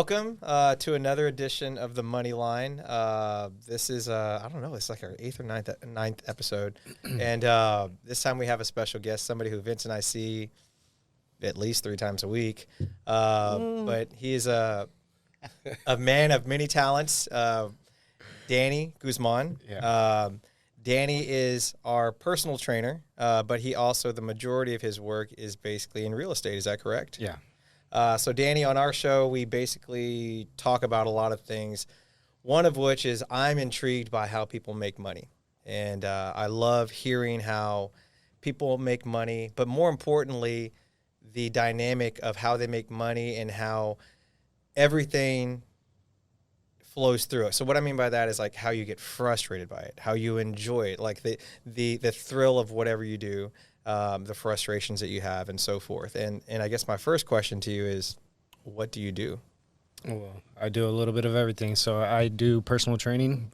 welcome to another edition of the Money Line. This is, I don't know, it's like our 8th or ninth episode. And this time we have a special guest, somebody who Vince and I see at least 3 times a week. But he is a man of many talents, Danny Guzman. Yeah. Danny is our personal trainer, but he also, the majority of his work is basically in real estate. Is that correct? Yeah. So Danny, on our show, we basically talk about a lot of things, one of which is I'm intrigued by how people make money. And I love hearing how people make money, but more importantly, the dynamic of how they make money and how everything flows through it. So what I mean by that is like how you get frustrated by it, how you enjoy it, like the thrill of whatever you do. The frustrations that you have and so forth. And I guess my first question to you is, what do you do? Well, I do a little bit of everything. So I do personal training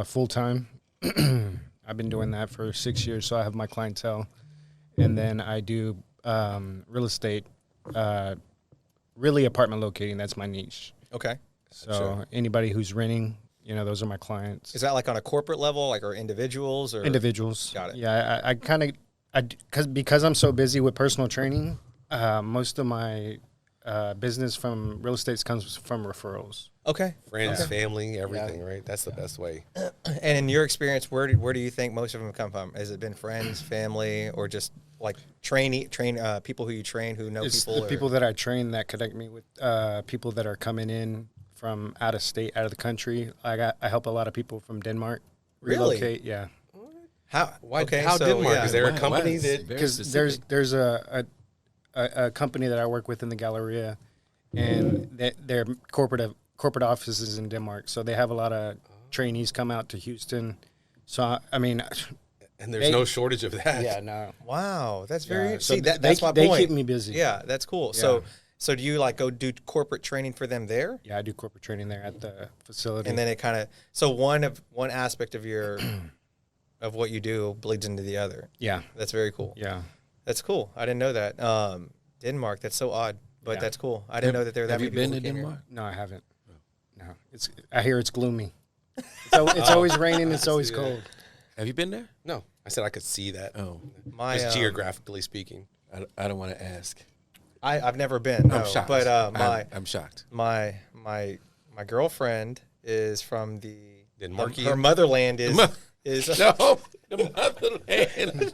full time. I've been doing that for 6 years, so I have my clientele. And then I do real estate, really apartment locating. That's my niche. Okay. So anybody who's renting, those are my clients. Is that like on a corporate level, like, or individuals? Or Individuals. Got it. Yeah, I kind of... because I'm so busy with personal training, most of my business from real estate comes from referrals. Okay. Friends, family, everything, right? That's the best way. And in your experience, where do you think most of them come from? Has it been friends, family, or just like people who you train who know It's people? the people that I train that connect me with people that are coming in from out of state, out of the country. I help a lot of people from Denmark Really? relocate. Yeah. How? Okay. How so, Denmark? yeah. Is there a company Wow. that? Because there's a company that I work with in the Galleria, and their corporate offices in Denmark. So they have a lot of trainees come out to Houston. So I mean, And there's no shortage of that. yeah, no. Wow, that's very. Yeah, See, so that's my they point. keep me busy. Yeah, that's cool. Yeah. So do you like go do corporate training for them there? Yeah, I do corporate training there at the facility. And then it kind of one aspect of your of what you do bleeds into the other. yeah, That's very cool. yeah. That's cool. I didn't know that. Denmark. That's so odd, but Yeah. that's cool. I didn't know that there were that Have many you been people to who came here. Denmark? No, I haven't. No, I hear it's gloomy. It's always raining. It's always Yeah. cold. Have you been there? No, I said I could see that. Oh, My Just geographically speaking. I don't want to ask. I've never been. No, I'm shocked. but I'm shocked. my girlfriend is from the Denmark. her motherland is No, the motherland.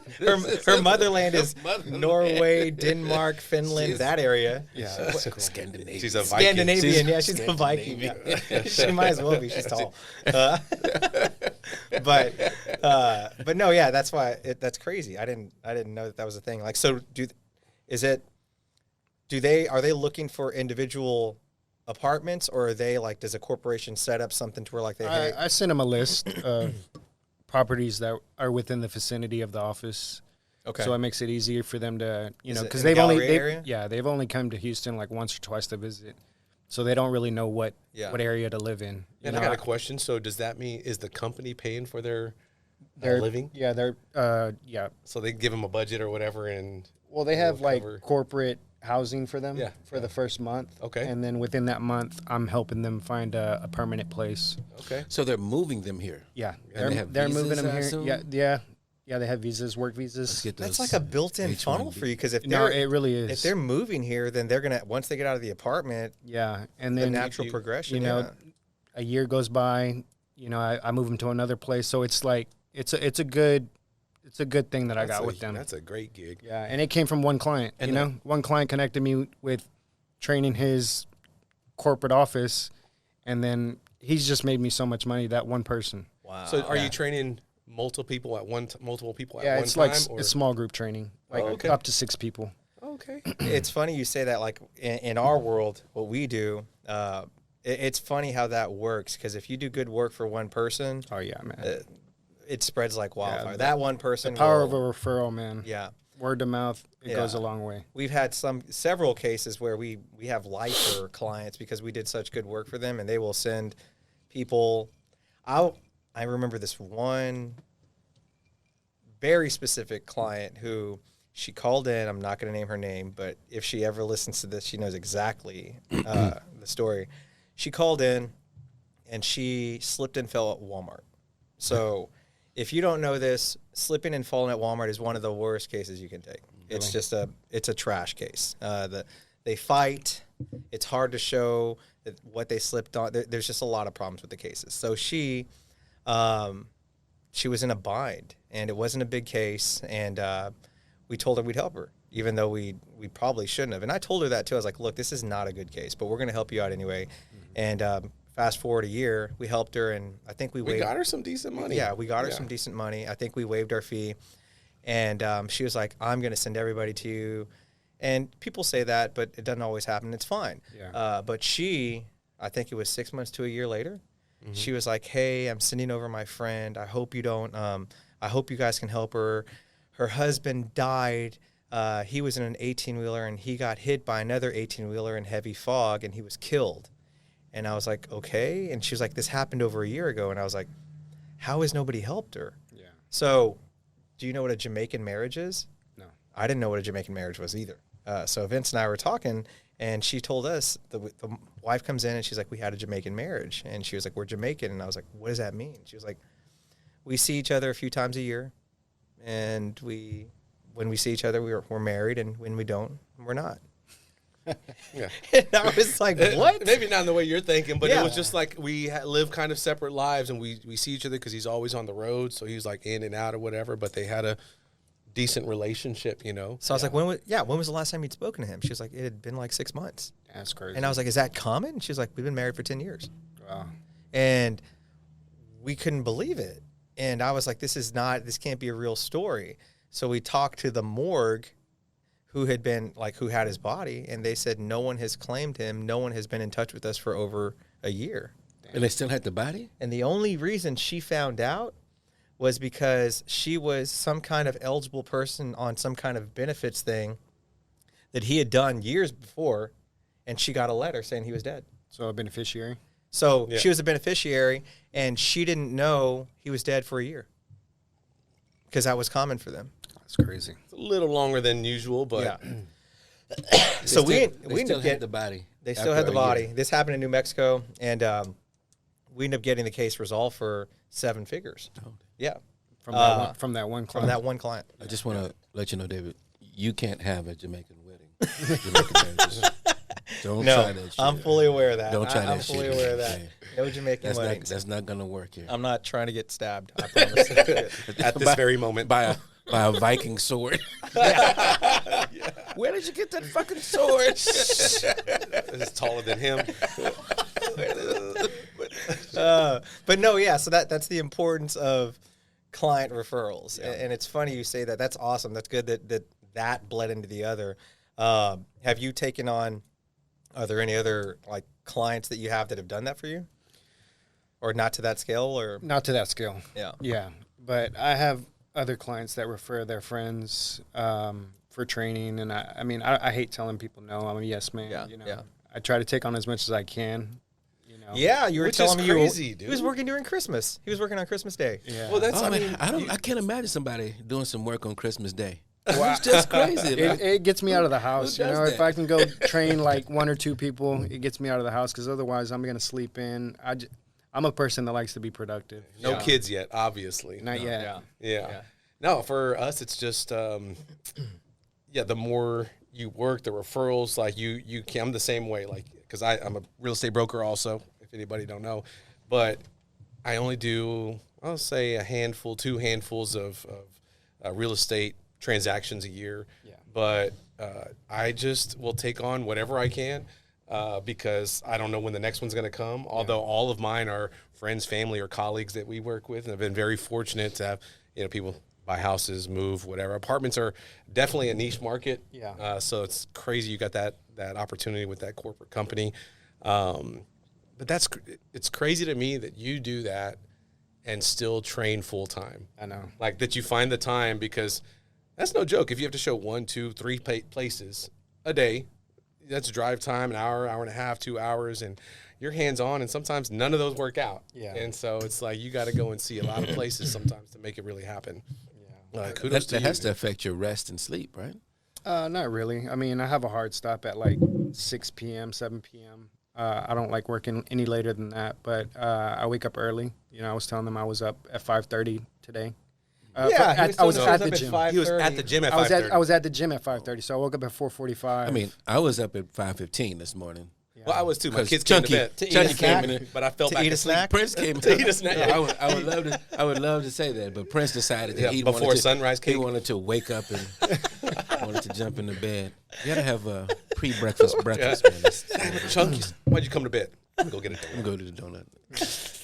her motherland is Motherland. Norway, Denmark, Finland, She's- that area. Yeah, Scandinavia. She's a Viking. Scandinavian, yeah, she's a Viking. She might as well be. She's tall. But no, yeah, that's why that's crazy. I didn't know that was a thing. Like, so are they looking for individual apartments, or are they like, does a corporation set up something to where like they I sent them a list of properties that are within the vicinity of the office. okay. So it makes it easier for them to, Is it because in the Galleria area? they've only come to Houston like once or twice to visit, so they don't really know what area to live in. And I got a question. So does that mean, is the company paying for their They're living? Yeah, they're yeah. So they give them a budget or whatever, and Well, they have They'll like cover- corporate housing for them for the first month. Okay. And then within that month, I'm helping them find a permanent place. okay. So they're moving them here. Yeah, And they have they're moving visas, them I here. assume? Yeah. They have visas, work visas. Let's get That's those like a built-in H1B. funnel for you, because if No, they're it really is. if they're moving here, then they're gonna, once they get out of the apartment, Yeah, and the then natural progression. a year goes by. I move them to another place, so it's like it's a good thing that I got with them. That's a great gig. Yeah, and it came from one client. And one client connected me with training his corporate office, and then he's just made me so much money. That one person. Wow. So are you training multiple people at one time? Yeah, one it's time? like it's small group training, like okay. up to 6 people. Okay. It's funny you say that. Like in our world, what we do, it's funny how that works, because if you do good work for one person, Oh yeah, man. it spreads like wildfire. Yeah, that one person, The power will- of a referral, man. yeah. Word to mouth, it Yeah. goes a long way. We've had several cases where we have lifer clients because we did such good work for them, and they will send people out. I remember this one very specific client who she called in. I'm not going to name her name, but if she ever listens to this, she knows exactly the story. she called in, and she slipped and fell at Walmart. So if you don't know this, slipping and falling at Walmart is one of the worst cases you can take. It's just it's a trash case. They fight. It's hard to show what they slipped on. There's just a lot of problems with the cases. So she was in a bind, and it wasn't a big case, and we told her we'd help her, even though we probably shouldn't have. And I told her that too. I was like, look, this is not a good case, but we're going to help you out anyway. And fast forward a year, we helped her, and I think we got her some decent money. Yeah, we got her some decent money. I think we waived our fee. And she was like, I'm going to send everybody to you. And people say that, but it doesn't always happen. It's fine. Yeah. But she, I think it was 6 months to a year later, she was like, hey, I'm sending over my friend. I hope you don't, I hope you guys can help her. Her husband died. He was in an 18-wheeler, and he got hit by another 18-wheeler in heavy fog, and he was killed. And I was like, okay. And she was like, this happened over a year ago. And I was like, how has nobody helped her? Yeah. So do you know what a Jamaican marriage is? No. I didn't know what a Jamaican marriage was either. So Vince and I were talking, and she told us, the wife comes in, and she's like, we had a Jamaican marriage. And she was like, we're Jamaican. And I was like, what does that mean? She was like, we see each other a few times a year, and when we see each other, we're married, and when we don't, we're not. Yeah. And I was like, what? Maybe not in the way you're thinking, but it was just like we live kind of separate lives, and we see each other because he's always on the road, so he's like in and out or whatever, but they had a decent relationship, you know? So I was like, when was the last time you'd spoken to him? She was like, it had been like 6 months. That's crazy. And I was like, is that common? She was like, we've been married for 10 years. Wow. And we couldn't believe it. And I was like, this can't be a real story. So we talked to the morgue who had his body, and they said no one has claimed him. No one has been in touch with us for over a year. And they still had the body? And the only reason she found out was because she was some kind of eligible person on some kind of benefits thing that he had done years before, and she got a letter saying he was dead. So a beneficiary? So she was a beneficiary, and she didn't know he was dead for a year because that was common for them. That's crazy. It's a little longer than usual, but So we still had the body. They still had the body. This happened in New Mexico, and we ended up getting the case resolved for 7 figures. Oh. Yeah. From that one client. From that one client. I just want to let you know, David, you can't have a Jamaican wedding. Jamaican marriages. Don't try that shit. I'm fully aware of that. Don't try that I'm fully aware of that. No Jamaican weddings. That's not going to work here. I'm not trying to get stabbed. I promise. at this very moment. By a Viking sword. Yeah. Where did you get that fucking sword? It's taller than him. But no, yeah. So that's the importance of client referrals, and it's funny you say that. That's awesome. That's good that bled into the other. Have you taken on? Are there any other like clients that you have that have done that for you, or not to that scale, or not to that scale? Yeah, yeah. But I have other clients that refer their friends for training, and I hate telling people no. I'm a yes man. Yeah, you know, I try to take on as much as I can. You know. Yeah, you were telling me crazy, dude. He was working during Christmas. He was working on Christmas Day. Yeah. Well, that's I can't imagine somebody doing some work on Christmas Day. Wow. It's just crazy. It gets me out of the house. You know, if I can go train like 1 or 2 people, it gets me out of the house because otherwise I'm going to sleep in. I'm a person that likes to be productive. No kids yet, obviously. Not yet. Yeah. No, for us, it's just, the more you work, the referrals, like you can, I'm the same way, like, because I'm a real estate broker also, if anybody don't know, but I only do, I'll say 2 handfuls of real estate transactions a year, but I just will take on whatever I can because I don't know when the next one's going to come, although all of mine are friends, family, or colleagues that we work with, and I've been very fortunate to have people buy houses, move, whatever. Apartments are definitely a niche market, so it's crazy you got that opportunity with that corporate company, but it's crazy to me that you do that and still train full-time. I know. Like that you find the time, because that's no joke. If you have to show 1, 2, 3 places a day, that's drive time, an hour, hour and a half, 2 hours, and you're hands-on, and sometimes none of those work out. Yeah. And so it's like you got to go and see a lot of places sometimes to make it really happen. Yeah. Kudos to you. That has to affect your rest and sleep, right? Not really. I mean, I have a hard stop at like 6 p.m., 7 p.m., I don't like working any later than that, but I wake up early. You know, I was telling them I was up at 5:30 today. Yeah, I was at the up at gym. 5:30. He was at the gym at I was 5:30. I was at the gym at 5:30, so I woke up at 4:45. I mean, I was up at 5:15 this morning. Well, I was too. My 'Cause kids came to Chunky- bed. To eat Chunky a came snack? in. But I fell To back eat a asleep. snack? Prince came To eat a snack. Yeah, I would love to say that, but Prince decided that Yeah, he before wanted to, sunrise he cake. wanted to wake up and wanted to jump into bed. You gotta have a pre-breakfast breakfast, man. Damn it, Chunky, why'd you come to bed? I'm gonna go get a I'm donut. gonna go to the donut.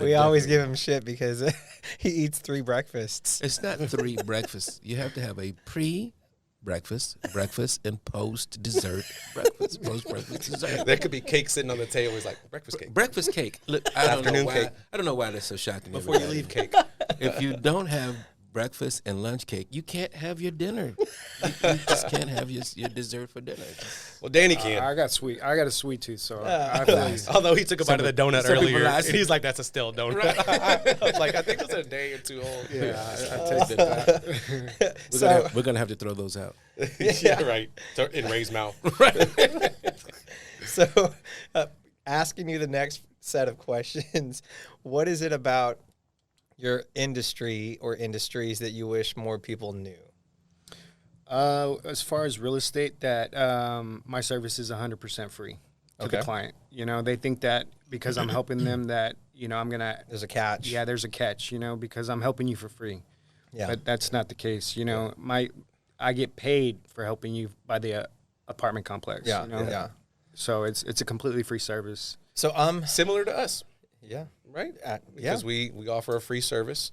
We always give him shit because he eats 3 breakfasts. It's not 3 breakfasts. You have to have a pre-breakfast, breakfast, and post-dessert breakfast, post-breakfast dessert. There could be cake sitting on the table. He's like, breakfast cake. Breakfast cake. Look, I don't know Afternoon why. cake. I don't know why that's so shocking. to Before you everybody. leave, cake. If you don't have breakfast and lunch cake, you can't have your dinner. You just can't have your dessert for dinner. Well, Danny can. I got a sweet tooth, so I feel you. Although he took a bite of the donut some people earlier, lie. and he's like, "That's a stale donut." I was like, "I think it's a day or two old." Yeah, I take that. We're gonna have to throw those out. Yeah, right. In Ray's mouth. So, asking you the next set of questions, what is it about your industry or industries that you wish more people knew? As far as real estate, that my service is 100% free to Okay. the client. You know, they think that because I'm helping them that, you know, I'm going to, There's a catch. yeah, there's a catch, you know, because I'm helping you for free. Yeah. But that's not the case. You know, I get paid for helping you by the apartment complex. Yeah. You know? Yeah. So it's a completely free service. So, Similar to us, yeah. right? Yeah. Because we offer a free service,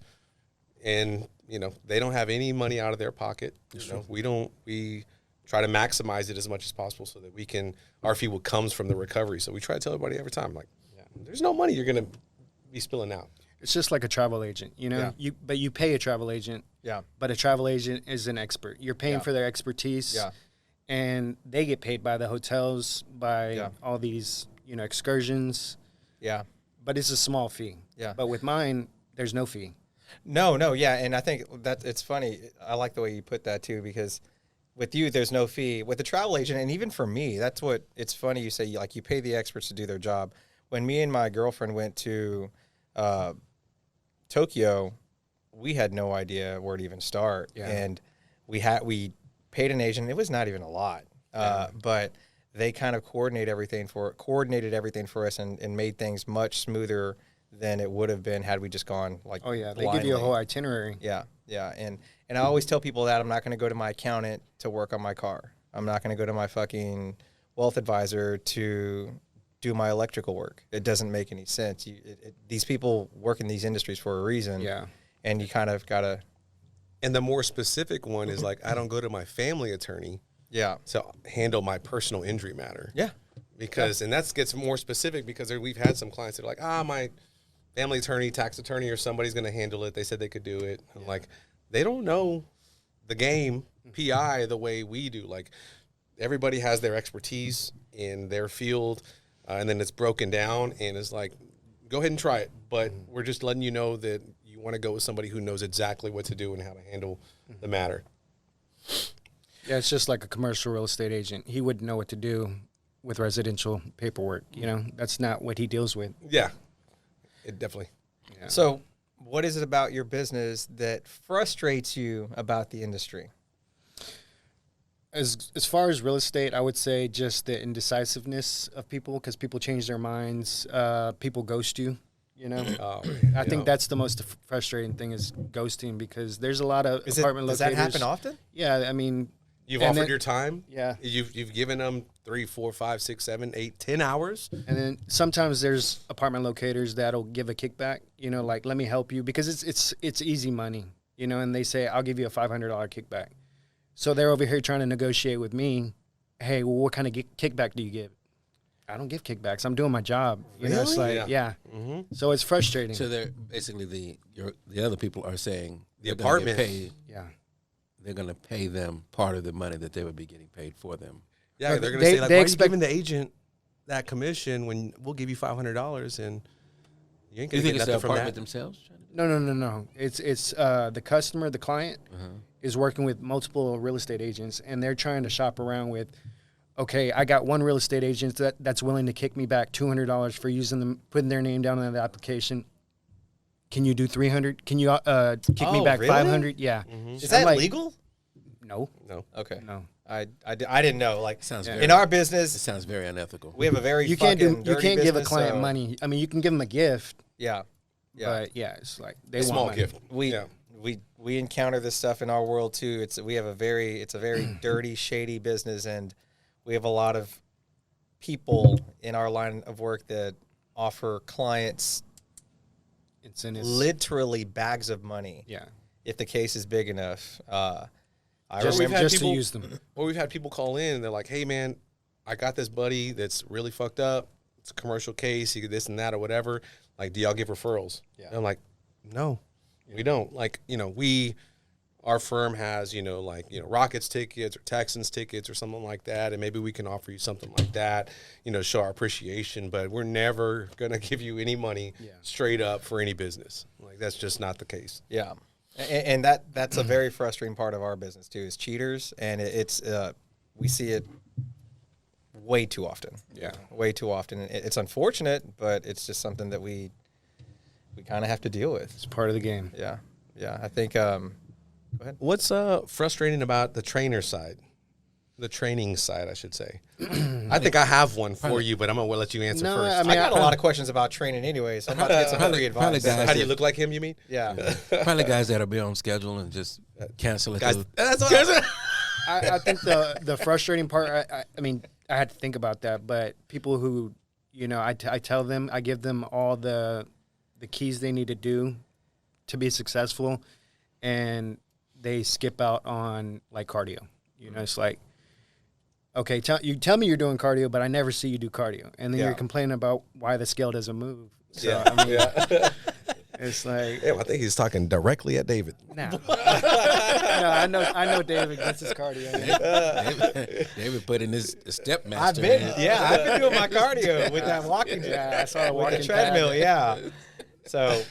and you know they don't have any money out of their pocket. You know, we try to maximize it as much as possible so that we can. Our fee comes from the recovery. So we try to tell everybody every time, like, there's no money you're gonna be spilling out. It's just like a travel agent, you know. Yeah. But you pay a travel agent. Yeah. But a travel agent is an expert. You're paying Yeah. for their expertise. Yeah. And they get paid by the hotels, by Yeah. all these, you know, excursions. Yeah. But it's a small fee. Yeah. But with mine, there's no fee. No, yeah, and I think that it's funny. I like the way you put that too, because with you, there's no fee. With the travel agent, and even for me, that's what it's funny. You say you pay the experts to do their job. When me and my girlfriend went to Tokyo, we had no idea where to even start, Yeah. and we paid an agent. It was not even a lot, but they kind of coordinated everything for us and made things much smoother than it would have been had we just gone like. Oh, yeah. They give you a blindly. whole itinerary. Yeah, and I always tell people that I'm not going to go to my accountant to work on my car. I'm not going to go to my fucking wealth advisor to do my electrical work. It doesn't make any sense. These people work in these industries for a reason. Yeah. And you kind of got to. And the more specific one is like, I don't go to my family attorney Yeah. to handle my personal injury matter. Yeah. Because, and that gets more specific because we've had some clients that are like, my family attorney, tax attorney, or somebody's going to handle it. They said they could do it. I'm like, they don't know the game, PI, the way we do. Like, everybody has their expertise in their field, and then it's broken down, and it's like, go ahead and try it. But we're just letting you know that you want to go with somebody who knows exactly what to do and how to handle the matter. Yeah, it's just like a commercial real estate agent. He wouldn't know what to do with residential paperwork. You know, that's not what he deals with. Yeah, it definitely. Yeah. So, what is it about your business that frustrates you about the industry? As far as real estate, I would say just the indecisiveness of people, because people change their minds. People ghost you. You know, I think that's the most frustrating thing is ghosting, because there's a lot of apartment Does locators. that happen often? Yeah, I mean, You've and offered then- your time. Yeah. You've given them 3, 4, 5, 6, 7, 8, 10 hours. and then sometimes there's apartment locators that'll give a kickback. You know, like, let me help you, because it's easy money. You know, and they say, I'll give you a $500 kickback. So they're over here trying to negotiate with me. Hey, well, what kind of kickback do you give? I don't give kickbacks. I'm doing my job. You know, it's like, Yeah. yeah. So it's frustrating. So they're basically the other people are saying The they're gonna get apartment. paid. Yeah. They're going to pay them part of the money that they would be getting paid for them. Yeah, But they're going to they- say, like, they why expect- are you giving the agent that commission when we'll give you $500 and you ain't Do you going think to get it's the nothing from apartment that? themselves? No. It's the customer, the client, is working with multiple real estate agents, and they're trying to shop around with, okay, I got one real estate agent that's willing to kick me back $200 for using them, putting their name down on the application. Can you do 300? Can you kick me back really? 500? Yeah. Is that like, legal? No. No. Okay. No. I didn't know. Like Sounds Yeah. very, in our it business, sounds very unethical. we have a very You can't fucking do. You dirty can't give a business, client so- money. I mean, you can give them a gift, Yeah. Yeah. but yeah, it's like they A want small money. gift. We encounter this stuff in our world too. It's a very dirty, shady business, and we have a lot of people in our line of work that offer clients Incentives. literally bags of money Yeah. if the case is big enough. I Just, remember had just to people- use them. Or we've had people call in and they're like, hey, man, I got this buddy that's really fucked up. It's a commercial case. He did this and that or whatever. Like, do y'all give referrals? Yeah. And I'm like, no, we don't. Like, our firm has, Rockets tickets or Texans tickets or something like that. And maybe we can offer you something like that, show our appreciation. But we're never going to give you any money straight up for any business. Like, that's just not the case. Yeah, and that's a very frustrating part of our business too, is cheaters, and it's we see it way too often. Yeah. Way too often. It's unfortunate, but it's just something that we kind of have to deal with. It's part of the game. Yeah, yeah. I think. Go ahead. What's frustrating about the trainer side? The training side, I should say. I think I have one for you, but I'm going to let you answer No, first. I mean, I got a lot of questions about training anyway, so I'm about to get some free Probably advice. guys How do you that- look like him, you mean? Yeah. Probably guys that'll be on schedule and just cancel it. Guys, 'cause- that's what I think the frustrating part. I mean, I had to think about that, but people who, I tell them, I give them all the keys they need to do to be successful, and they skip out on like cardio. It's like, okay, tell me you're doing cardio, but I never see you do cardio, and then Yeah. you're complaining about why the scale doesn't move. So Yeah. I mean, it's like, I think he's talking directly at David. no, I know David gets his cardio. David put in his step I've master. been doing my cardio with that walking, Yeah, I saw a with walking the treadmill. pad. Yeah. So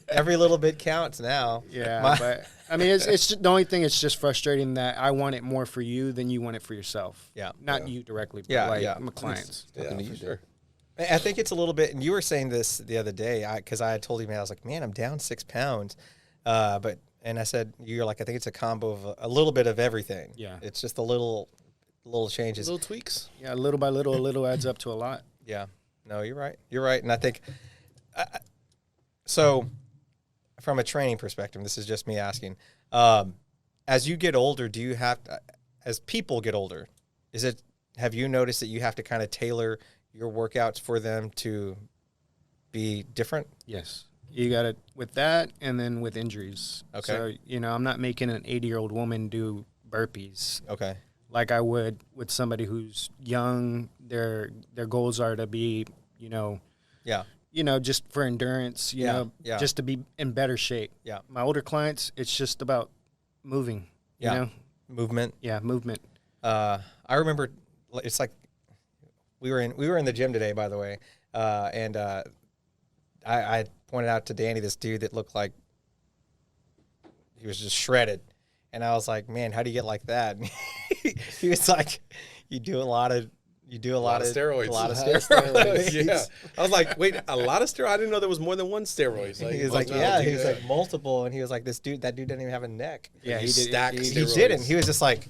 every little bit counts now. Yeah, but I mean, it's just, the only thing. It's just frustrating that I want it more for you than you want it for yourself. Yeah. not you directly, but Yeah, like yeah. my clients. Yeah, for sure. I think it's a little bit, and you were saying this the other day, because I had told you, man, I was like, man, I'm down 6 pounds. And I said, you're like, I think it's a combo of a little bit of everything. Yeah. It's just a little changes. Little tweaks. Yeah, little by little, a little adds up to a lot. Yeah. No, you're right. You're right. And I think, so from a training perspective, this is just me asking, as you get older, do you have to, as people get older, have you noticed that you have to kind of tailor your workouts for them to be different? Yes, you got it with that, and then with injuries. Okay. So I'm not making an 80-year-old woman do burpees Okay. like I would with somebody who's young. Their goals are to be, Yeah. just for endurance. Yeah, just to be in better shape. Yeah. My older clients, it's just about moving. Yeah. Movement. Yeah, movement. I remember it's like we were in the gym today, by the way, and I pointed out to Danny this dude that looked like he was just shredded, and I was like, man, how do you get like that? And he was like, you do a lot of steroids. a lot of steroids. Yeah. I was like, wait, a lot of steroids? I didn't know there was more than one steroids. He was like, yeah, he was like multiple, and he was like, that dude didn't even have a neck. Yeah, he he did. stacked He steroids. didn't. He was just like,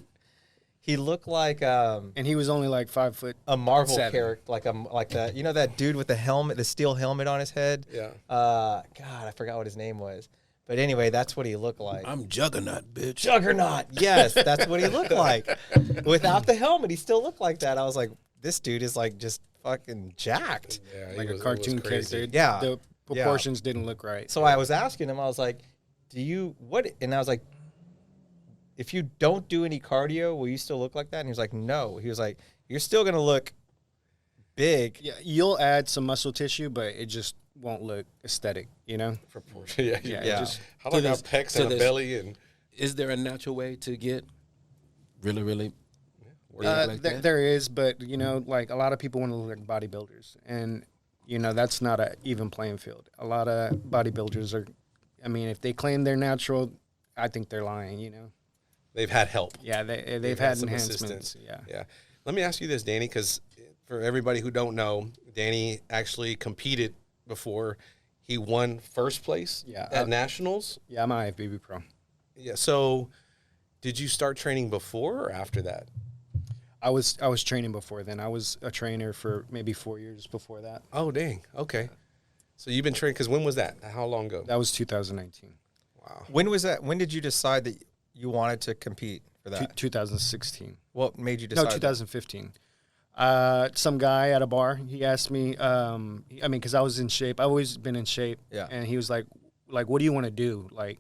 he looked like And he was only like 5 foot. a Marvel 7. character, like that. You know that dude with the helmet, the steel helmet on his head. Yeah. God, I forgot what his name was. But anyway, that's what he looked like. I'm Juggernaut, bitch. Juggernaut. Yes, that's what he looked like. Without the helmet, he still looked like that. I was like, this dude is like just fucking jacked. Yeah, Like he a was cartoon crazy. character. Yeah. The proportions didn't look right. So I was asking him, I was like, and I was like, if you don't do any cardio, will you still look like that? And he was like, no. He was like, you're still going to look big. Yeah, you'll add some muscle tissue, but it just won't look aesthetic, Proportion. Yeah. Yeah. Yeah. How about there's- pecs so and a there's- belly and Is there a natural way to get really, really big like that? There is, but like a lot of people want to look like bodybuilders, and that's not an even playing field. A lot of bodybuilders are, if they claim they're natural, I think they're lying. they've had help. Yeah, they've had some enhancements. assistance. Yeah. Yeah. Let me ask you this, Danny, because for everybody who don't know, Danny actually competed before. He won first place at nationals. Yeah, I'm IFBB pro. Yeah. So, did you start training before or after that? I was training before then. I was a trainer for maybe 4 years before that. Oh, dang. Okay. So you've been training, because when was that? How long ago? That was 2019. Wow. When was that? When did you decide that you wanted to compete for that? 2016. What made you decide? No, 2015. Some guy at a bar, he asked me, because I was in shape. I've always been in shape. Yeah. And he was like, what do you want to do? Like,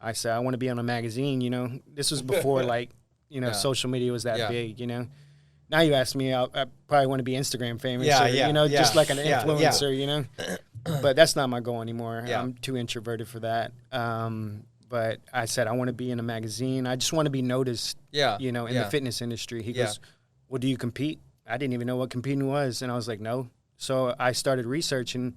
I said, I want to be on a magazine, This was before, social media was that big, Now you ask me, I probably want to be Instagram famous, just like an influencer, But that's not my goal anymore. Yeah. I'm too introverted for that. But I said, I want to be in a magazine. I just want to be noticed, in the fitness industry. He goes, well, do you compete? I didn't even know what competing was. And I was like, no. So I started researching,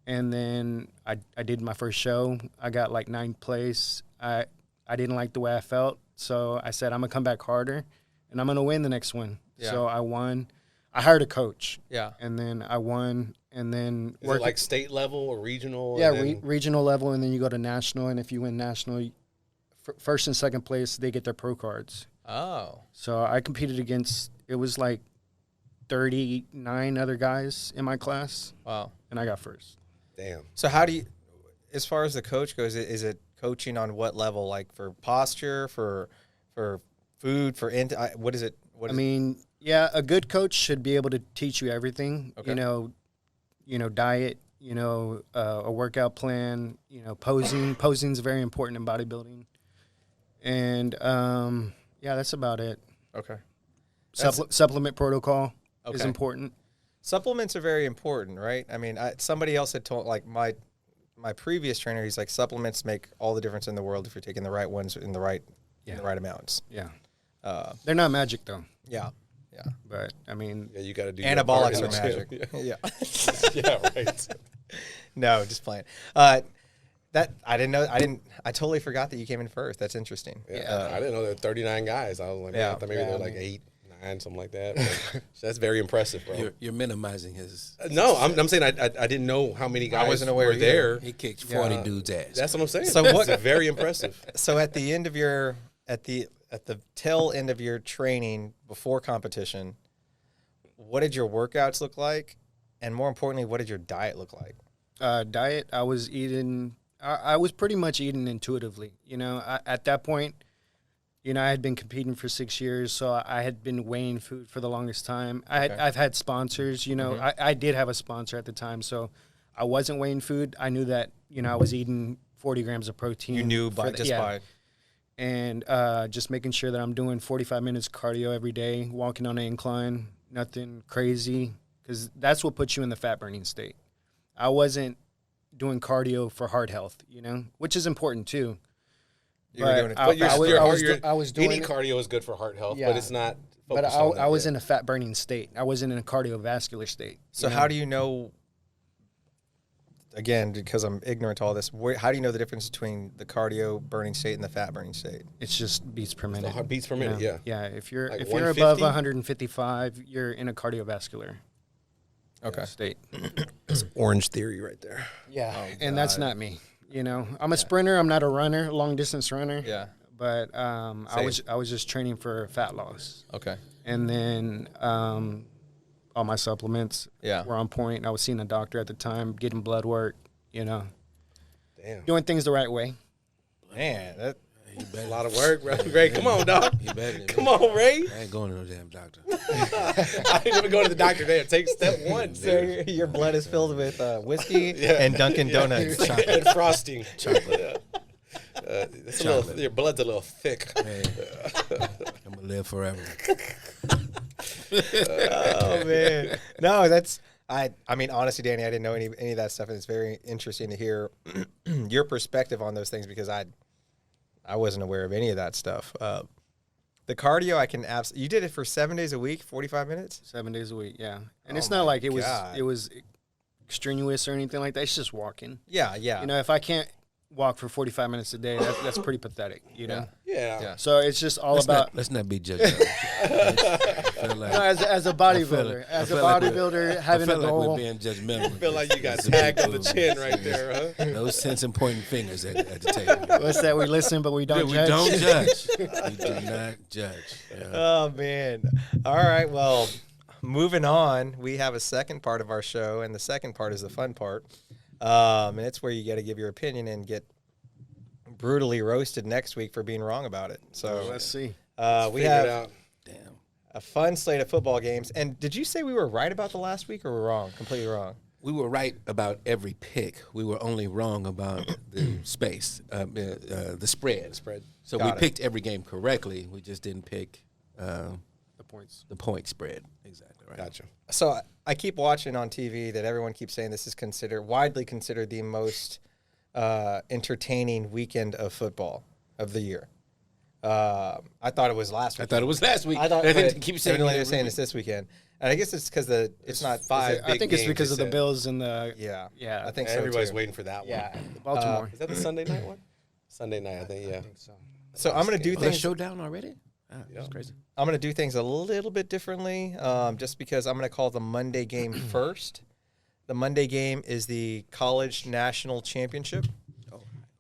and then I did my first show. I got like 9th place. I didn't like the way I felt. So I said, I'm going to come back harder, and I'm going to win the next one. Yeah. So I won. I hired a coach. Yeah. And then I won. And then Is it like state level or regional? Yeah, regional level, and then you go to national. And if you win national, first and second place, they get their pro cards. Oh. So I competed against, it was like 39 other guys in my class. Wow. And I got first. Damn. So how do you, as far as the coach goes, is it coaching on what level? Like for posture, for food, what is it? Yeah, a good coach should be able to teach you everything. Okay. Diet, a workout plan, posing. Posing's very important in bodybuilding. And, that's about it. Okay. Supplement protocol is important. Supplements are very important, right? I mean, somebody else had told, like my previous trainer, he's like, supplements make all the difference in the world if you're taking the right ones in the right amounts. Yeah. They're not magic, though. Yeah. Yeah. But, you got to do anabolics are magic. Yeah. Yeah, right. No, just playing. That I didn't know. I totally forgot that you came in first. That's interesting. Yeah, I didn't know there were 39 guys. I was like, I thought maybe there were like 8, 9, something like that. But that's very impressive, bro. You're minimizing his. No, I'm saying I didn't know how many guys I wasn't aware were either. there. He kicked 40 dudes' ass. That's what I'm saying. So It's very impressive. So at the end of at the tail end of your training before competition, what did your workouts look like? And more importantly, what did your diet look like? Diet, I was eating, I was pretty much eating intuitively. At that point, I had been competing for 6 years, so I had been weighing food for the longest time. I've had sponsors, I did have a sponsor at the time, so I wasn't weighing food. I knew that, I was eating 40 grams of protein. You knew by. And just making sure that I'm doing 45 minutes cardio every day, walking on an incline, nothing crazy, because that's what puts you in the fat burning state. I wasn't doing cardio for heart health, which is important too. I was doing eating cardio is good for heart health, but it's not. But I was in a fat burning state. I wasn't in a cardiovascular state. So how do you know? Again, because I'm ignorant to all this, how do you know the difference between the cardio burning state and the fat burning state? It's just beats per minute. Beats per minute, yeah. Yeah, if you're Like above 155, you're in a cardiovascular state. That's Orange Theory right there. Yeah, and that's not me. I'm a sprinter. I'm not a runner, long distance runner. Yeah. But I was just training for fat loss. Okay. And then all my supplements were on point. I was seeing a doctor at the time, getting blood work, Damn. doing things the right way. Man, that a lot of work, bro. Ray, come on, dog. Come on, Ray. I ain't going to no damn doctor. I ain't even going to the doctor there. Take step 1. So your blood is filled with whiskey and Dunkin' Donuts. And frosting. Chocolate. Your blood's a little thick. Man, I'm going to live forever. Oh man, no, that's I mean honestly, Danny, I didn't know any of that stuff, and it's very interesting to hear your perspective on those things because I wasn't aware of any of that stuff. The cardio, I can absolutely. You did it for 7 days a week, 45 minutes, 7 days a week, yeah. And it's not like it was strenuous or anything like that. It's just walking. Yeah. If I can't walk for 45 minutes a day, that's pretty pathetic, you know? Yeah. Yeah. So it's just all Let's not be judgmental. I feel like, No, as a bodybuilder, having I a feel like goal. we're being judgmental. I feel like you got tagged on the chin right there, huh? No sense in pointing fingers at the table. What's that? We listen, but we don't We judge. don't judge. We do not judge. Yeah. Oh man. All right. Well, moving on, we have a second part of our show, and the second part is the fun part. And it's where you got to give your opinion and get brutally roasted next week for being wrong about it. So Let's see. we Figure it have out. Damn. a fun slate of football games. And did you say we were right about the last week, or we're wrong? Completely wrong. We were right about every pick. We were only wrong about the space, the spread. Spread. So Got we it. picked every game correctly. We just didn't pick The points. the point spread. Exactly right. Gotcha. So I keep watching on TV that everyone keeps saying this is widely considered the most entertaining weekend of football of the year. I thought it was last week. I thought it was last week. I thought didn't keep saying evidently it they're every saying week. it's this weekend, and I guess it's because it's not five I think it's games, because they of the said. Bills and the Yeah, I I think so Everybody's too. waiting for that one. Yeah. Baltimore. Is that the Sunday night one? Sunday night, I think. Yeah. So I'm gonna do Oh, the things. showdown already? That's crazy. I'm gonna do things a little bit differently, just because I'm gonna call the Monday game first. The Monday game is the College National Championship,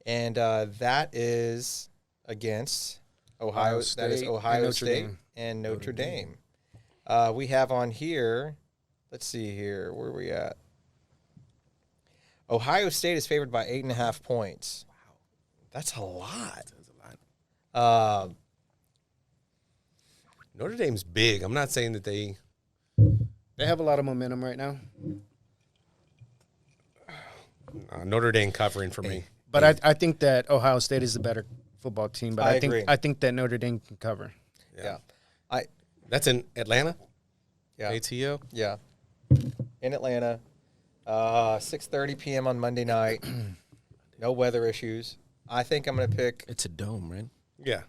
and that is against Ohio. That is State Ohio and Notre State Dame. and Notre Dame. We have on here. Let's see here. Where are we at? Ohio State is favored by 8.5 points. Wow, that's a lot. That's a lot. Notre Dame's big. I'm not saying that they. They have a lot of momentum right now. Notre Dame covering for me. But I think that Ohio State is the better football team. But I I think agree. I think that Notre Dame can cover. Yeah. That's in Atlanta. Yeah. ATO. Yeah. In Atlanta. 6:30 p.m. on Monday night. No weather issues. I think I'm going to pick It's a dome, right? Yeah.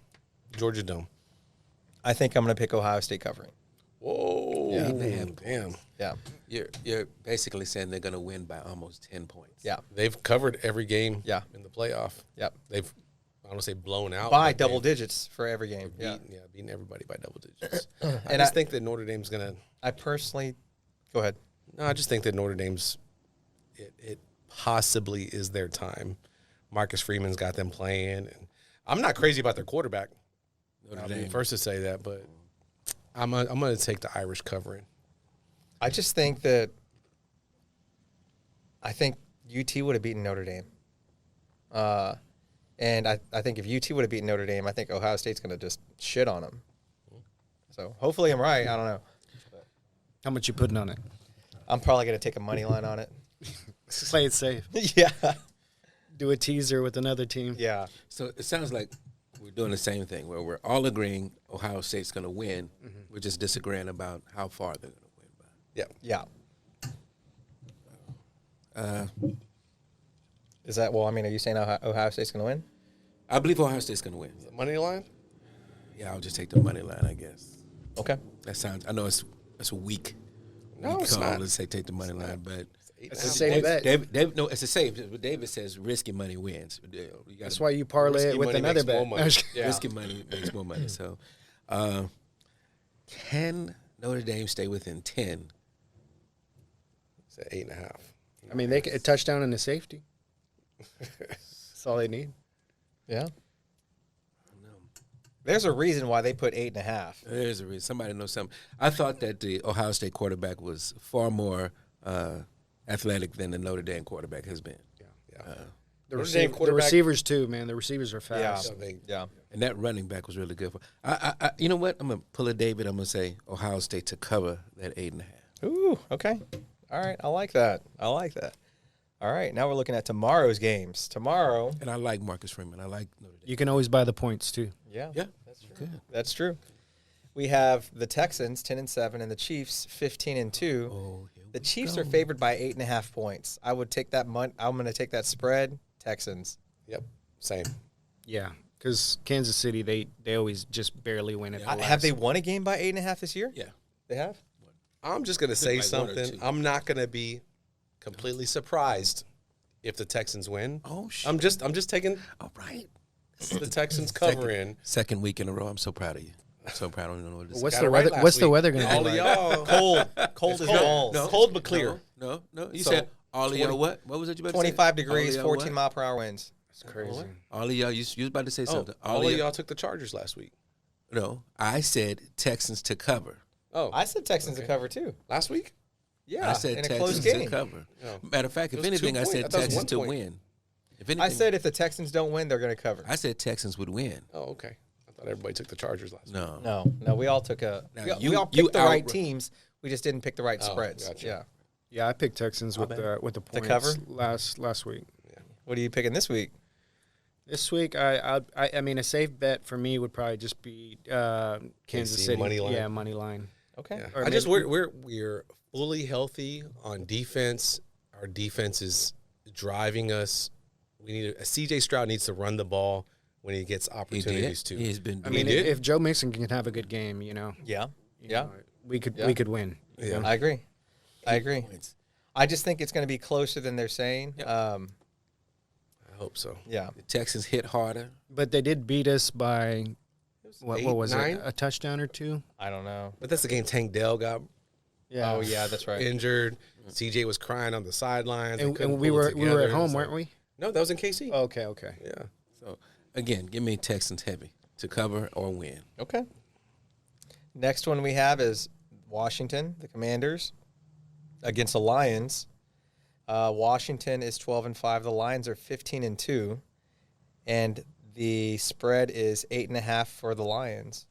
Georgia Dome. Ohio State covering. Whoa. Yeah. Damn. Yeah. You're basically saying they're going to win by almost 10 points. Yeah. They've covered every game. Yeah. In the playoff. Yep. They've, I don't want to say blown out By but double they've digits for every game. Yeah. beaten everybody by double digits. And I just think that Notre Dame's gonna. I personally go ahead. No, I just think that Notre Dame's. It possibly is their time. Marcus Freeman's got them playing, and I'm not crazy about their quarterback. Notre I'll be the Dame. first to say that, but I'm gonna take the Irish covering. I just think that UT would have beaten Notre Dame. And I think if UT would have beaten Notre Dame, I think Ohio State's going to just shit on them. So hopefully I'm right. I don't know. How much you putting on it? I'm probably going to take a money line on it. Play it safe. Yeah. Do a teaser with another team. Yeah. So it sounds like we're doing the same thing where we're all agreeing Ohio State's going to win. We're just disagreeing about how far they're going to win by. Yeah. Yeah. Is that, well, I mean, are you saying Ohio State's going to win? I believe Ohio State's going to win. Money line. Yeah, I'll just take the money line, I guess. Okay. That sounds. I know it's a weak. No, weak it's call. not. Let's say take the money line, but It's a safe bet. David, no, it's a safe. But David says risky money wins. You gotta- That's why you parlay Risky it with money another makes more bet. money. Yeah. risky money makes more money. So, can Notre Dame stay within 10? It's at 8.5. I mean, they a touchdown and a safety. That's all they need. Yeah. There's a reason why they put 8.5. There's a reason. Somebody knows something. I thought that the Ohio State quarterback was far more athletic than the Notre Dame quarterback has been. The, Notre Dame the quarterback- receivers too, man. The receivers are Yeah. fast. Yeah. And that running back was really good. I you know what? I'm going to pull a David. I'm going to say Ohio State to cover that 8.5. Ooh, okay. All right. I like that. All right. Now we're looking at tomorrow's games. Tomorrow. And I like Marcus Freeman. I like Notre Dame. You can always buy the points too. Yeah. Yeah. That's true. Good. That's true. We have the Texans 10-7 and the Chiefs 15-2. Oh, here The we Chiefs go. are favored by 8.5 points. I would take that. I'm going to take that spread. Texans. Yep. Same. Yeah, because Kansas City, they always just barely win it. Have they won a game by 8.5 this year? Yeah. They have. I'm just gonna say like one or something. two. I'm not gonna be completely surprised if the Texans win. Oh, shit. I'm just taking All right. the Texans covering. Second week in a row. I'm so proud of you. I'm so proud. I don't even know what to say. What's Got the it right weather? last What's the week. weather going to All be of like? y'all. Cold as cold. balls. No. Cold but clear. No. You So, said all of y'all 20 what? What was it you about to say? 25 degrees, All of y'all 14 what? mile per hour winds. It's crazy. All of y'all, you was about to say Oh, something. all of y'all took the Chargers last week. No, I said Texans to cover. Oh, I said Texans to cover too. last week? Yeah, I said in a close Texans to game. cover. No. Matter of fact, It if was anything, 2 I points. said I thought it was Texans to 1 point. win. If anything, I said if the Texans don't win, they're going to cover. I said Texans would win. Oh, okay. I thought everybody took the Chargers last week. No. No, we all took Now, we all you picked the right outra- teams. We just didn't pick the right Oh, spreads. gotcha. Yeah. Yeah, I picked Texans with the points cover? last week. What are you picking this week? This week, I mean, a safe bet for me would probably just be Kansas KC City. money line? Yeah, money line. Okay. Yeah. Or I just maybe- we're fully healthy on defense. Our defense is driving us. We need CJ Stroud needs to run the ball when he gets He opportunities did. to. He's been. I mean, did? if Joe Mixon can have a good game, Yeah. you Yeah. know, we could win. Yeah. I agree. I agree. points. I just think it's going to be closer than they're saying. Yep. I hope so. Yeah. The Texans hit harder. But they did beat us by what 8, was 9? it? A touchdown or two? I don't know. But that's the game Tank Dell got Yeah. Oh yeah, that's right. injured. CJ was crying on the sidelines. They And couldn't we pull it were together. at It home, was weren't like- we? No, that was in KC. Okay. Yeah. So again, give me Texans heavy to cover or win. Okay. Next one we have is Washington, the Commanders, against the Lions. Washington is 12-5. The Lions are 15-2, and the spread is 8.5 for the Lions.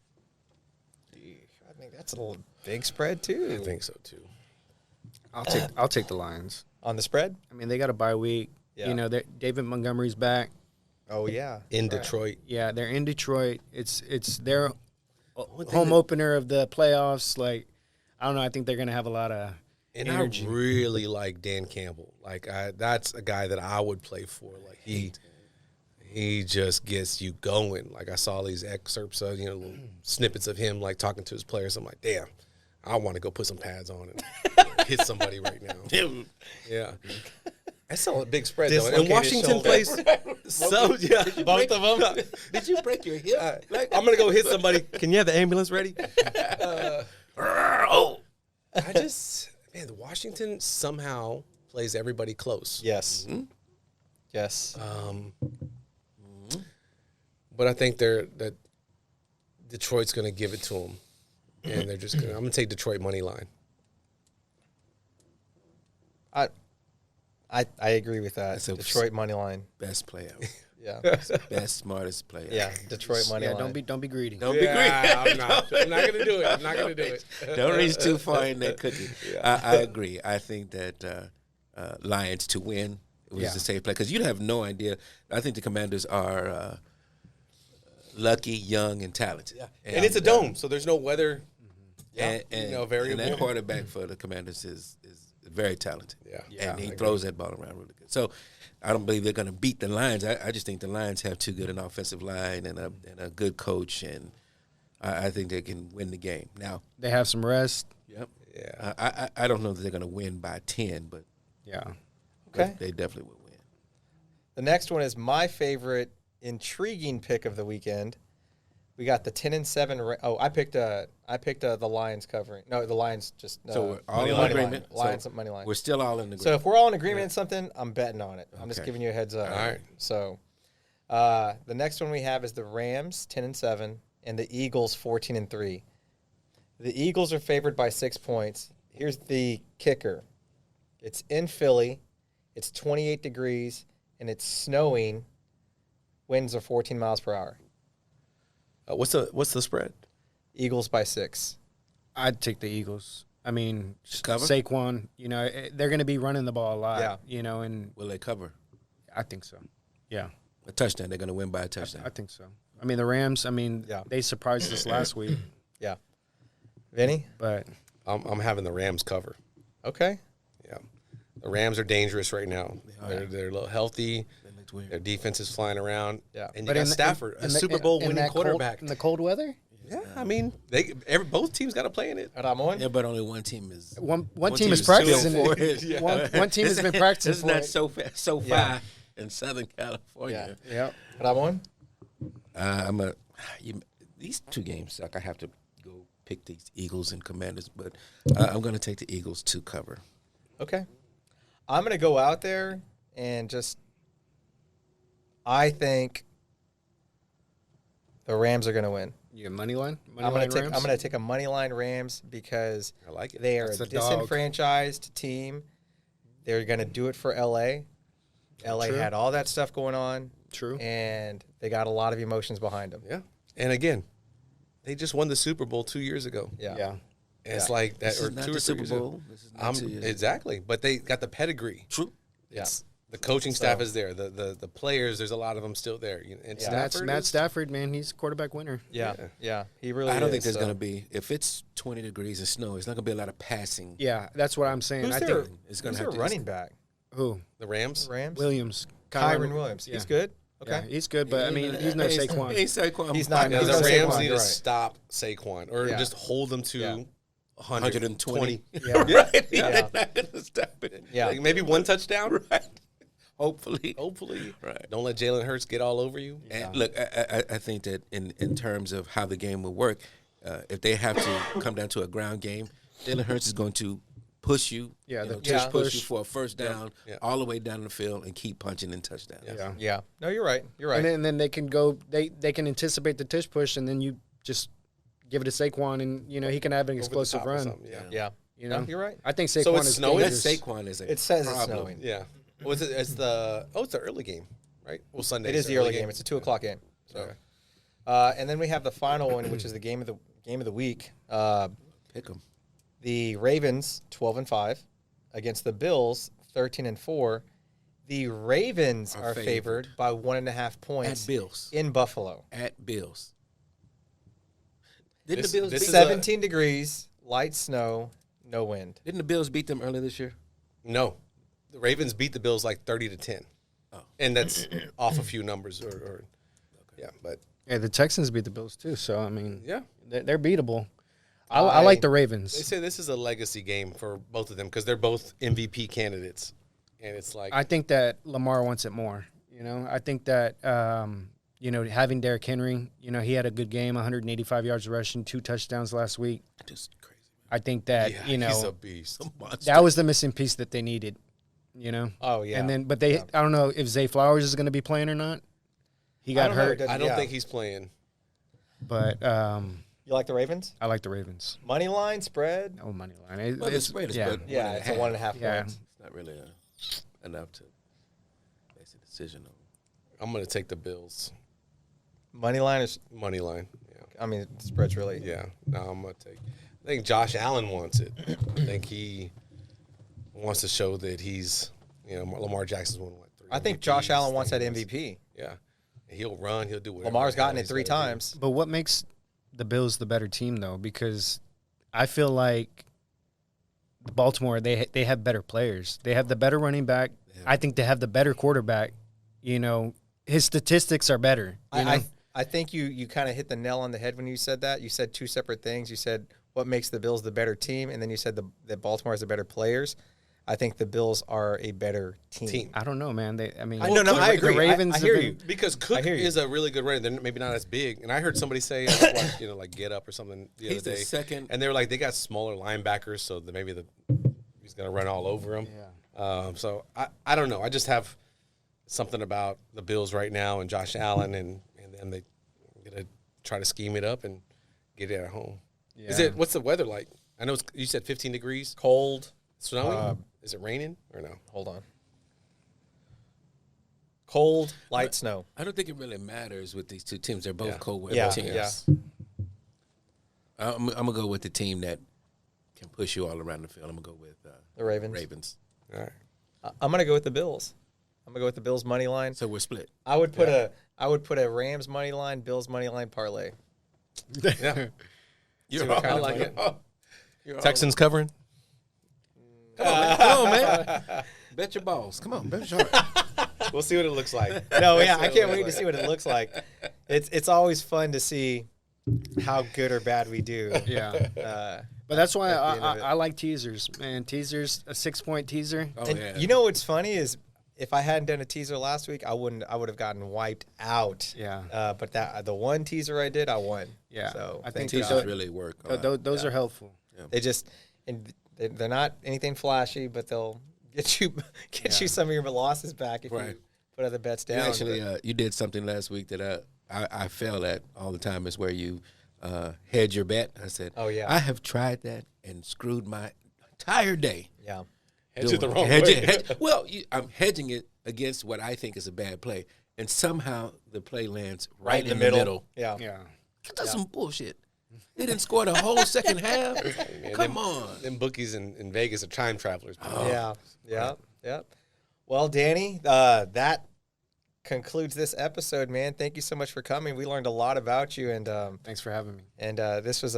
I think that's a little big spread too. I think so too. I'll take the Lions. On the spread. I mean, they got a bye week. Yeah. You know, David Montgomery's back. Oh yeah. In Right. Detroit. Yeah, they're in Detroit. It's their thing home that- opener of the playoffs. Like, I don't know. I think they're gonna have a lot of And energy. I really like Dan Campbell. Like that's a guy that I would play for. Like he just gets you going. Like I saw these excerpts of little snippets of him like talking to his players. I'm like, damn, I want to go put some pads on and hit somebody right now. Yeah, that's a big spread though. And Dislocated Washington shoulder. plays so yeah. Both of them. Did you break your hip? I'm gonna go hit somebody. Can you have the ambulance ready? I just man, Washington somehow plays everybody close. Yes. Yes. But I think that Detroit's going to give it to them, and they're just going. I'm going to take Detroit money line. I agree with that. That's a- Detroit money line. Best player. Yeah. Best, smartest player. Yeah. Detroit money Yeah, line. don't be greedy. Don't be greedy. I'm not going to do it. I'm not going to do it. Don't reach too far in that cookie. I agree. I think that Lions to win was the safe play because you'd have no idea. I think the Commanders are lucky, young, and talented. Yeah. And it's a dome, so there's no weather. And variable. And that quarterback for the Commanders is very talented. Yeah. And he throws that ball around really good. So I don't believe they're going to beat the Lions. I just think the Lions have too good an offensive line and a good coach, and I think they can win the game. Now, They have some rest. yep. Yeah. I don't know that they're going to win by 10, but Yeah. Okay. they definitely will win. The next one is my favorite intriguing pick of the weekend. We got the 10-7. I picked the Lions covering. No, the Lions just. So we're all in money agreement. line. Lions So money line. We're still all in agreement. So if we're all in agreement on something, I'm betting on it. I'm just Okay. giving you a heads up. All right. So, the next one we have is the Rams 10-7 and the Eagles 14-3. The Eagles are favored by 6 points. Here's the kicker. It's in Philly. It's 28 degrees and it's snowing. Winds are 14 miles per hour. What's the spread? Eagles by 6. I'd take the Eagles. I mean, Cover? Saquon, they're going to be running the ball a lot, Yeah. and Will they cover I think so. Yeah, a touchdown? They're going to win by a touchdown. I think so. I mean, the Rams, Yeah. they surprised us last week, Yeah. Vinny? but I'm having the Rams cover. Okay. Yeah. The Rams are dangerous right now. are. They're a little healthy. That looks weird. Their defense is flying around. Yeah. And you got Stafford, a Super Bowl winning quarterback. in the cold weather. Yeah, I mean, both teams got to play in it. Ramon? Yeah, but only one team is. One team is is practicing still for it. it. One team has been practicing It's for not it. so so Yeah. far in Southern California. Yep. Ramon? These two games suck. I have to go pick these Eagles and Commanders, but I'm going to take the Eagles to cover. Okay. I'm going to go out there and I think the Rams are going to win. You got money line? I'm going to take a money line Rams because I like it. they are That's a a dog. disenfranchised team. They're going to do it for LA. LA True. had all that stuff going on. True. And they got a lot of emotions behind them. Yeah. And again, they just won the Super Bowl 2 years ago. Yeah. Yeah. And it's Yeah. like that, This or is not 2 or the 3 Super years ago. Bowl. This is not 2 years ago. Exactly. But they got the pedigree. True. Yeah. The coaching staff is there. The players, there's a lot of them still there. And Stafford Matt is- Stafford, man, he's a quarterback winner. Yeah. Yeah. He really I don't is, think there's so. going to be, if it's 20 degrees and snow, it's not going to be a lot of passing. Yeah, that's what I'm saying. Who's I their, think it's gonna who's have their to- running back? who? The Rams. The Rams? Williams. Kyron Williams. Yeah. He's good? Okay. Yeah, he's good, but I mean, he's no Saquon. He's Saquon. He's not- Yeah, he's the not Rams Saquon, need you're to right. stop Saquon or Yeah. just hold them to Yeah. 120. Yeah. Right? Yeah. They're not going to stop it. Yeah. Like maybe one touchdown. Right. Hopefully. Hopefully. Right. Don't let Jalen Hurts get all over you. And look, I think that in terms of how the game will work, if they have to come down to a ground game, Jalen Hurts is going to push you, Yeah, the just push push. you for a first down Yeah. all the way down the field and keep punching in touchdowns. Yeah. Yeah. No, you're right. You're right. And then they can go. They can anticipate the tush push, and then you just give it to Saquon, and he can have an Over the explosive top or run. something, Yeah. yeah. You know, No, you're right. I think Saquon So it's is snowing? dangerous. Saquon is a It says it's problem. snowing. Yeah. Was it? It's the early game, right? Well, Sunday. It is the early game. It's a 2:00 game. So, Okay. and then we have the final one, which is the game of the week. Pick them. The Ravens 12-5 against the Bills 13-4. The Ravens Are are favored by 1.5 points At Bills. in Buffalo. At Bills. Didn't This- the Bills this beat is 17 degrees, light snow, no wind. Didn't the Bills beat them earlier this year? No, the Ravens beat the Bills like 30-10, and that's off a few numbers. Or yeah, but Yeah, the Texans beat the Bills too. So I mean, yeah, they're beatable. I like the Ravens. they say this is a legacy game for both of them because they're both MVP candidates, and it's like I think that Lamar wants it more. I think that having Derrick Henry, he had a good game, 185 yards rushing, 2 touchdowns last week. Just crazy. I think that he's a beast. that was the missing piece that they needed. Oh, yeah. And then, but I don't know if Zay Flowers is going to be playing or not. He got don't know. hurt, I don't Yeah. think he's playing. but You like the Ravens? I like the Ravens. Money line, spread? No money line. Well, the spread is yeah. good. Yeah, it's a 1.5 Yeah. points. It's not really enough to base a decision on. I'm gonna take the Bills Money line is, money line. Yeah, I mean, the spread's really. yeah. No, I'm gonna take. I think Josh Allen wants it. I think he wants to show that he's. Lamar Jackson's won what? 3 I think MVPs, Josh Allen wants that things. MVP. Yeah, he'll run. He'll do whatever. Lamar's the hell gotten it he's 3 gotta do. times. But what makes the Bills the better team though? Because I feel like Baltimore they have better players. They have the better running back. I think they have the better quarterback. His statistics are better. I think you kind of hit the nail on the head when you said that. You said 2 separate things. You said what makes the Bills the better team, and then you said that Baltimore has the better players. I think the Bills are a better team. I don't know, man. I agree. The Ravens I hear have you. been- Because Cook hear you. is a really good runner. They're maybe not as big. And I heard somebody say, I just watched, like Get Up or something the He's other the day. second- And they were like, they got smaller linebackers, so that maybe he's going to run all over them. Yeah. So I don't know. I just have something about the Bills right now and Josh Allen, and then they going to try to scheme it up and get it at home. Yeah. What's the weather like? I know you said 15 degrees. Cold. Snowing? Is it raining or no? Hold on. Cold, light snow. I don't think it really matters with these two teams. They're both cold weather Yeah, teams. yeah. I'm gonna go with the team that can push you all around the field. I'm gonna go with The Ravens. Ravens. All right. I'm gonna go with the Bills. I'm gonna go with the Bills money line. So we're split. I would put a Rams money line, Bills money line parlay. Yeah. You're what kind I of like money. it. Texans covering? Come on, man. Bet your balls. Come on, bet your heart. We'll see what it looks like. No, yeah, I can't wait to see what it looks like. It's always fun to see how good or bad we do. Yeah. Uh, But that's why At the end of it. I like teasers, man. Teasers, a 6-point teaser. Oh, and yeah. you know what's funny is if I hadn't done a teaser last week, I would have gotten wiped out. Yeah. But the one teaser I did, I won. Yeah. So I thank think God. Teasers really work. a lot. Those are helpful. They just and they're not anything flashy, but they'll get you you some of your losses back if Right. you put other bets You down. actually, you did something last week that I fail at all the time. Is where you hedge your bet. I said, Oh, yeah. I have tried that and screwed my entire day. Yeah. Hedge it the doing wrong Hedge way. it- well, I'm hedging it against what I think is a bad play, and somehow the play lands right in the middle. Yeah. Yeah. That's some bullshit. They didn't score the whole second half. Man, Come them- on. Them bookies in Vegas are time travelers. Yeah. Yeah. Yeah. Well, Danny, that concludes this episode, man. Thank you so much for coming. We learned a lot about you, and Thanks for having me. this was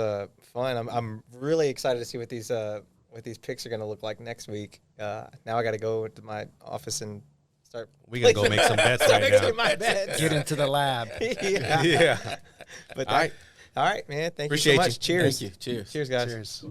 fun. I'm really excited to see what these picks are going to look like next week. Now I got to go to my office and start. We gotta go make some bets start right making now. my bets. Get into the lab. yeah. Yeah. But All right. all right, man. Thank Appreciate you so you. much. Cheers. Thank you. Cheers. Cheers, guys. Cheers.